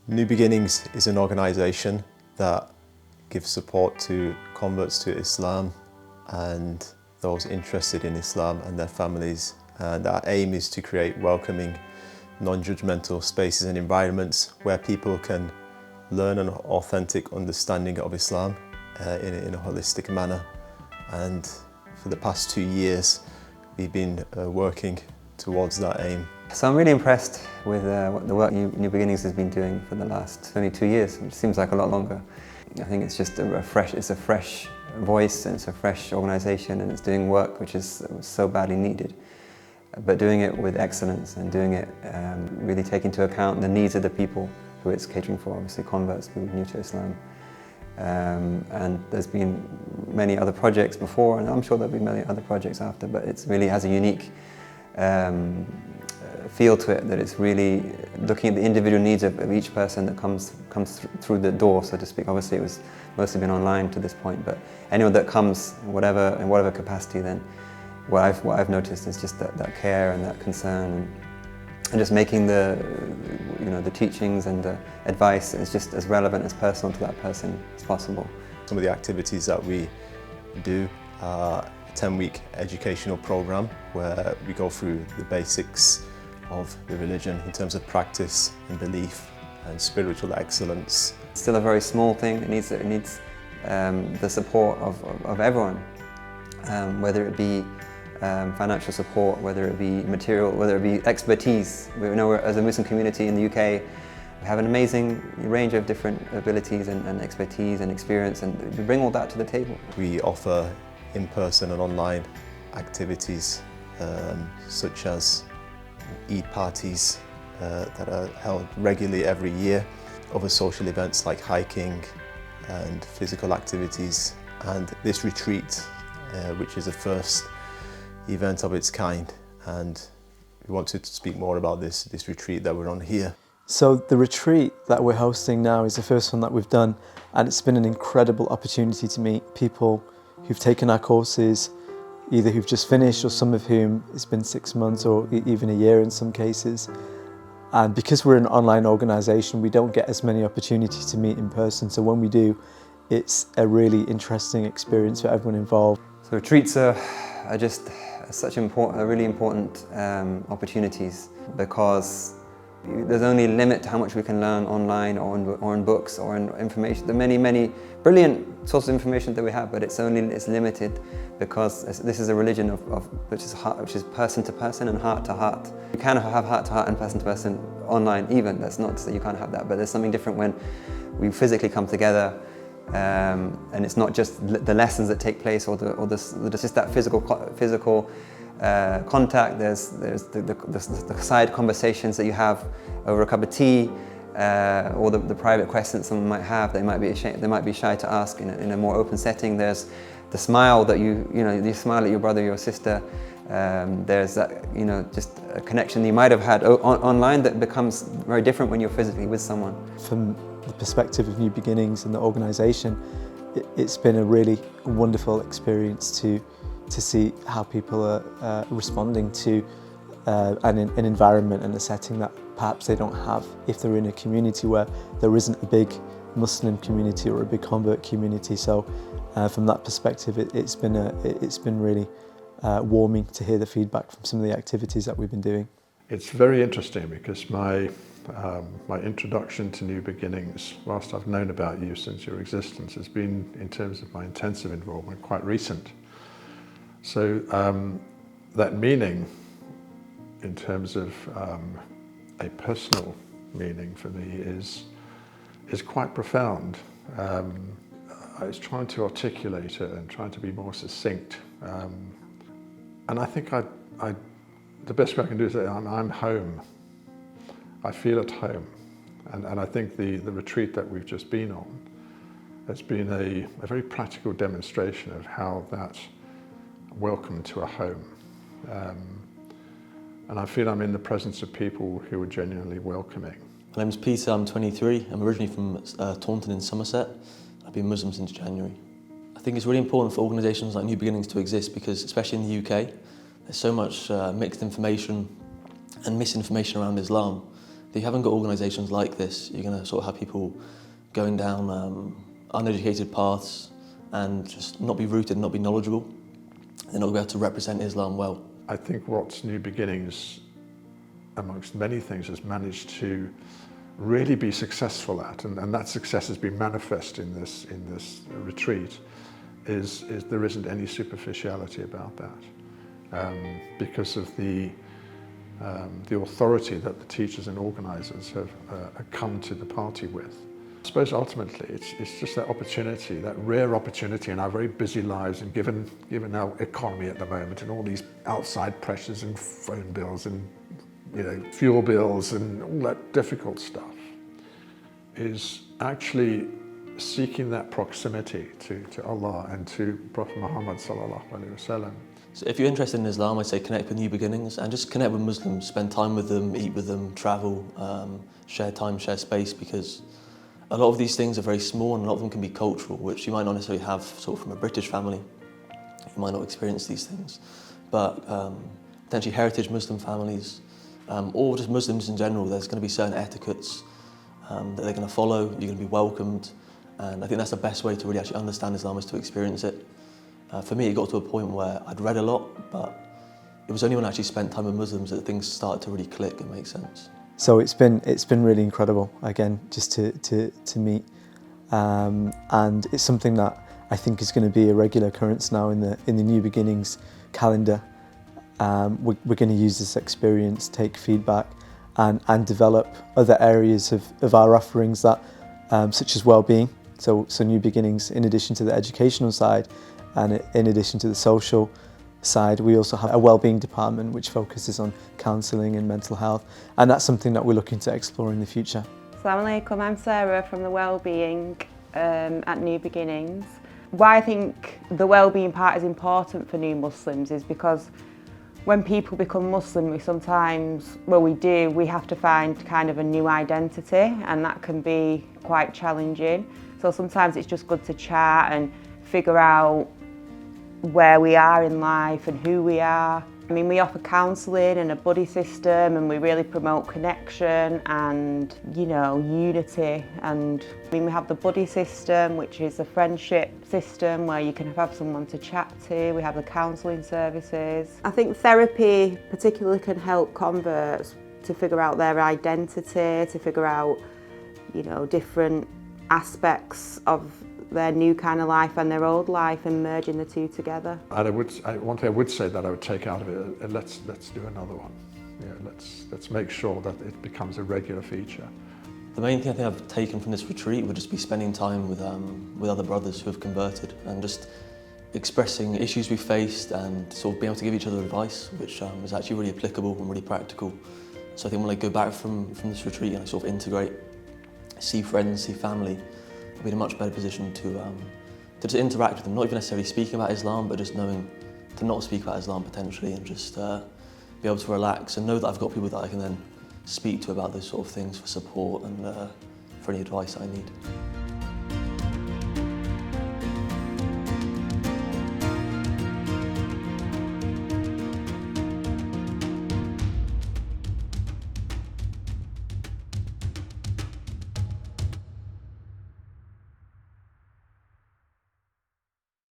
New Beginnings is an organisation that gives support to converts to Islam and those interested in Islam and their families. And our aim is to create welcoming, non-judgmental spaces and environments where people can learn an authentic understanding of Islam in a holistic manner. And for the past 2 years, we've been working towards that aim. So I'm really impressed with the work New Beginnings has been doing for the last 22 years, which seems like a lot longer. I think it's just a fresh voice, and it's a fresh organisation, and it's doing work which is so badly needed. But doing it with excellence and doing it really taking into account the needs of the people who it's catering for, obviously converts, people new to Islam. And there's been many other projects before, and I'm sure there'll be many other projects after, but it really has a unique feel to it, that it's really looking at the individual needs of each person that comes through the door, so to speak. Obviously it was mostly been online to this point, but anyone that comes in whatever capacity, then what I've noticed is just that care and that concern, and just making the teachings and the advice is just as relevant, as personal to that person as possible. Some of the activities that we do are a 10-week educational program where we go through the basics of the religion in terms of practice and belief and spiritual excellence. It's still a very small thing. It needs the support of everyone, whether it be financial support, whether it be material, whether it be expertise. We know as a Muslim community in the UK, we have an amazing range of different abilities and expertise and experience, and we bring all that to the table. We offer in-person and online activities such as Eid parties that are held regularly every year, other social events like hiking and physical activities, and this retreat, which is the first event of its kind, and we want to speak more about this retreat that we're on here. So the retreat that we're hosting now is the first one that we've done, and it's been an incredible opportunity to meet people who've taken our courses, either who've just finished or some of whom it's been 6 months or even a year in some cases. And because we're an online organisation, we don't get as many opportunities to meet in person, so when we do, it's a really interesting experience for everyone involved. So retreats are just really important opportunities, because there's only a limit to how much we can learn online or in books or in information. There are many brilliant sources of information that we have, but it's limited because this is a religion which is person to person and heart to heart. You can have heart to heart and person to person online even. That's not to say you can't have that, but there's something different when we physically come together. And it's not just the lessons that take place or just that physical contact. There's the side conversations that you have over a cup of tea, or the private questions someone might have. They might be shy to ask in a more open setting. There's the smile that you smile at your brother, your sister. There's that just a connection you might have had online that becomes very different when you're physically with someone. From the perspective of New Beginnings and the organisation, it's been a really wonderful experience to see how people are responding to an environment and a setting that perhaps they don't have if they're in a community where there isn't a big Muslim community or a big convert community. So from that perspective, it's been really warming to hear the feedback from some of the activities that we've been doing. It's very interesting because my introduction to New Beginnings, whilst I've known about you since your existence, has been, in terms of my intensive involvement, quite recent. So that meaning, in terms of a personal meaning for me, is quite profound. I was trying to articulate it and trying to be more succinct, and I think the best way I can do is say I'm home. I feel at home, and I think the retreat that we've just been on has been a very practical demonstration of how that welcome to a home. And I feel I'm in the presence of people who are genuinely welcoming. My name's Peter, I'm 23. I'm originally from Taunton in Somerset. I've been Muslim since January. I think it's really important for organisations like New Beginnings to exist because, especially in the UK, there's so much mixed information and misinformation around Islam. If you haven't got organisations like this, you're going to sort of have people going down uneducated paths and just not be rooted, not be knowledgeable. They're not going to be able to represent Islam well. I think what New Beginnings, amongst many things, has managed to really be successful at, and that success has been manifest in this retreat, is there isn't any superficiality about that, because of the authority that the teachers and organisers have come to the party with. I suppose ultimately it's just that opportunity, that rare opportunity in our very busy lives, and given our economy at the moment and all these outside pressures and phone bills and fuel bills and all that difficult stuff, is actually seeking that proximity to Allah and to Prophet Muhammad sallallahu alaihi wasallam. So if you're interested in Islam, I'd say connect with New Beginnings and just connect with Muslims, spend time with them, eat with them, travel, share time, share space, because a lot of these things are very small and a lot of them can be cultural, which you might not necessarily have sort of from a British family. You might not experience these things. But potentially heritage Muslim families, or just Muslims in general, there's going to be certain etiquettes that they're going to follow, you're going to be welcomed, and I think that's the best way to really actually understand Islam, is to experience it. For me, it got to a point where I'd read a lot, but it was only when I actually spent time with Muslims that things started to really click and make sense. So it's been really incredible, again, just to meet, and it's something that I think is going to be a regular occurrence now in the New Beginnings calendar. We're going to use this experience, take feedback, and develop other areas of our offerings that, such as well-being. So New Beginnings, in addition to the educational side, and in addition to the social side, we also have a wellbeing department which focuses on counselling and mental health, and that's something that we're looking to explore in the future. Assalamu alaikum, I'm Sarah from the Wellbeing at New Beginnings. Why I think the wellbeing part is important for new Muslims is because when people become Muslim, we have to find kind of a new identity, and that can be quite challenging. So sometimes it's just good to chat and figure out where we are in life and who we are. I mean, we offer counselling and a buddy system, and we really promote connection and, unity. And we have the buddy system, which is a friendship system where you can have someone to chat to. We have the counselling services. I think therapy particularly can help converts to figure out their identity, to figure out, different aspects of their new kind of life and their old life, and merging the two together. And one thing I would say that I would take out of it, let's do another one. Let's make sure that it becomes a regular feature. The main thing I think I've taken from this retreat would just be spending time with other brothers who have converted, and just expressing issues we faced and sort of being able to give each other advice, which is actually really applicable and really practical. So I think when I go back from this retreat and I sort of integrate, see friends, see family, I'll be in a much better position to just interact with them, not even necessarily speaking about Islam, but just knowing to not speak about Islam potentially, and just be able to relax and know that I've got people that I can then speak to about those sort of things for support and for any advice I need.